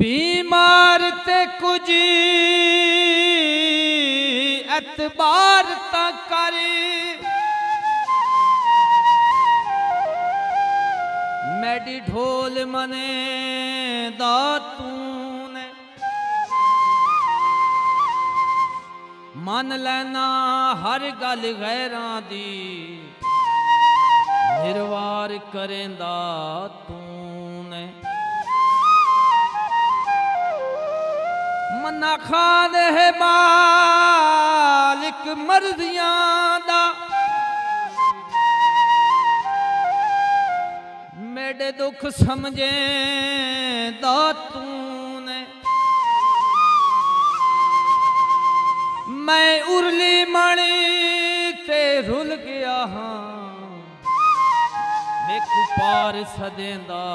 बीमार ते कुछ एतबार ता कर, मैडी ढोल मने दातूने मन लेना हर गल गैरां दी, निर्वार करेंदा तूने। मन्ना खान है मालिक मर्जियां दा, मेरे दुख समझे दातूने। मैं उरली मणि ते रुल गया हाँ, मेकू पार सदेंदा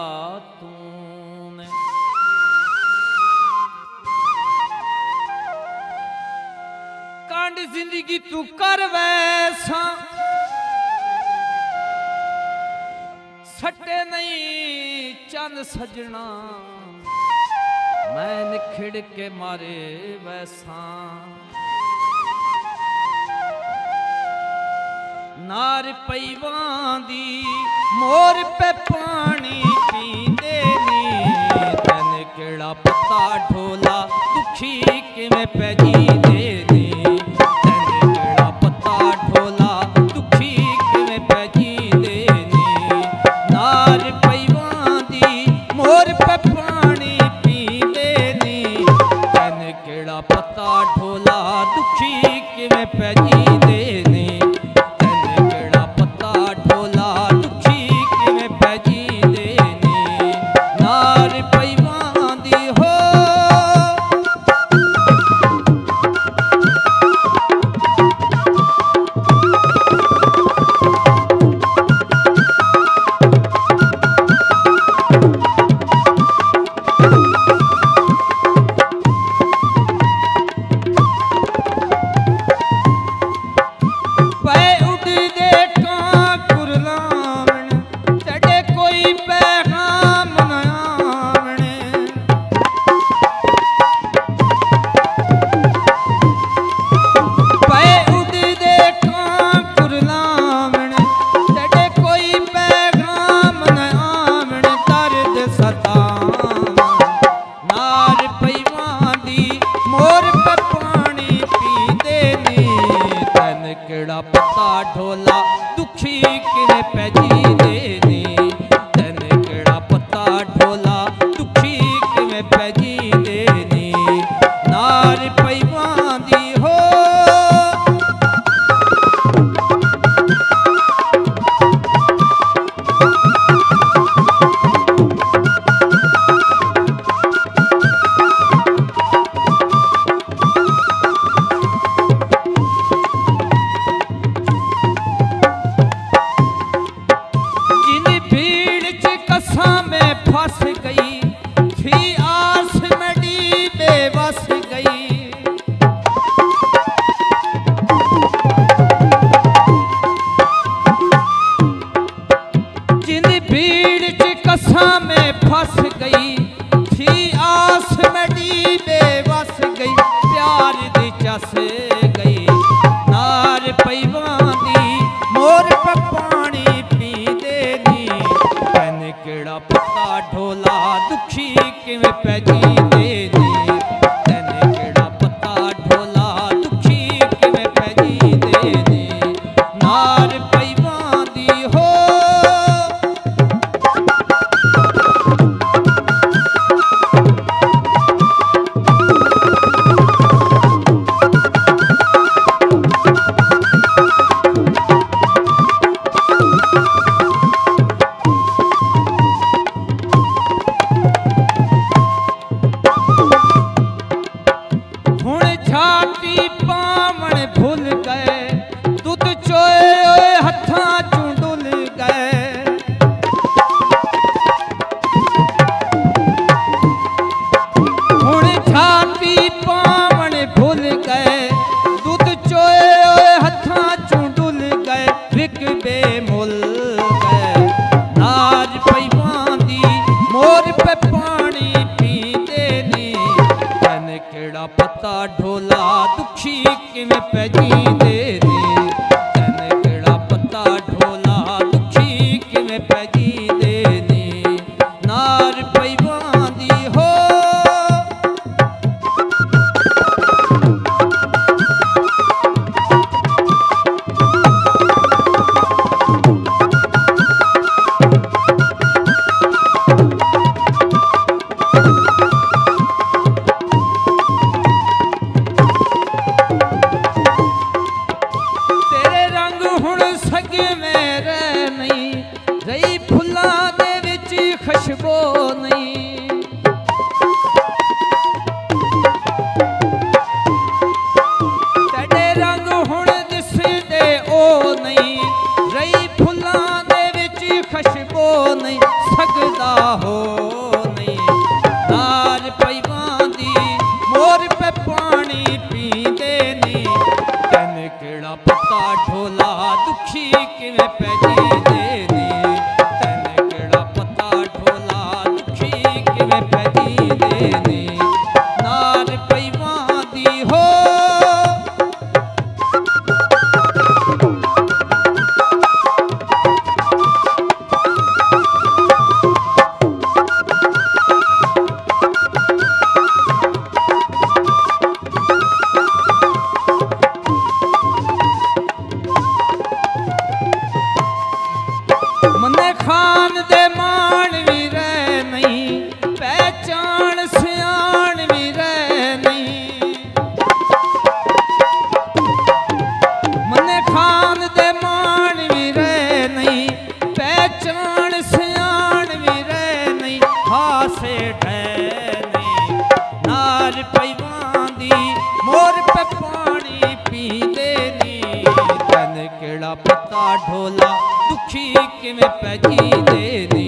तूने। कांड जिंदगी तू कर वैसा, सटे नहीं चंद सजना, मैं निखिड़ के मारे वैसा। नार पैवां दी मोर पे पानी पींदे नी, तन केड़ा पत्ता ढोला दुखी किवें पै जींदे नी। पत्ता ढोला दुखी किवें पै जींदे नी, तन केड़ा पत्ता ढोला दुखी किवें पै जींदे नी। नार पैवां दी हो फंस गई थी आस मडी बेबस गई। जिन भीड़ च कसा में फंस गई थी आस मडी बेबस गई, प्यार दी चस गई। नार पैवां दी मोर पे पानी पींदे नी, तन केड़ा पत्ता ढोला दुखी किवें पै जींदे नी, तन केड़ा पत्ता ढोला दुखी किवें पै जींदे नी। नार पैवां दी हो पत्ता ढोला दुखी किवें पै जींदे ने तैन किहड़ा पत्ता ढोला दुखी किवें पै जींदे ने नार पैवां दी हो खुशबू नहीं तेरे रंग हुण दिसदे ओ नहीं रही फुल्लां दे विच खुशबू नहीं सकदा हो नहीं नार पैवां दी मोर पे पानी पींदे नी तैन किहड़ा पत्ता ढोला दुखी किवें पै जींदे नी मने खान दे मान भी रह नहीं पहचान सियान भी रह नहीं मने खान दे मान भी रह नहीं पहचान सियान भी रह नहीं हासे ठह नहीं नार पैवां दी मोर पे पानी पींदे नी तैन किहड़ा पत्ता ढोला दुखी किवें पै जींदे नी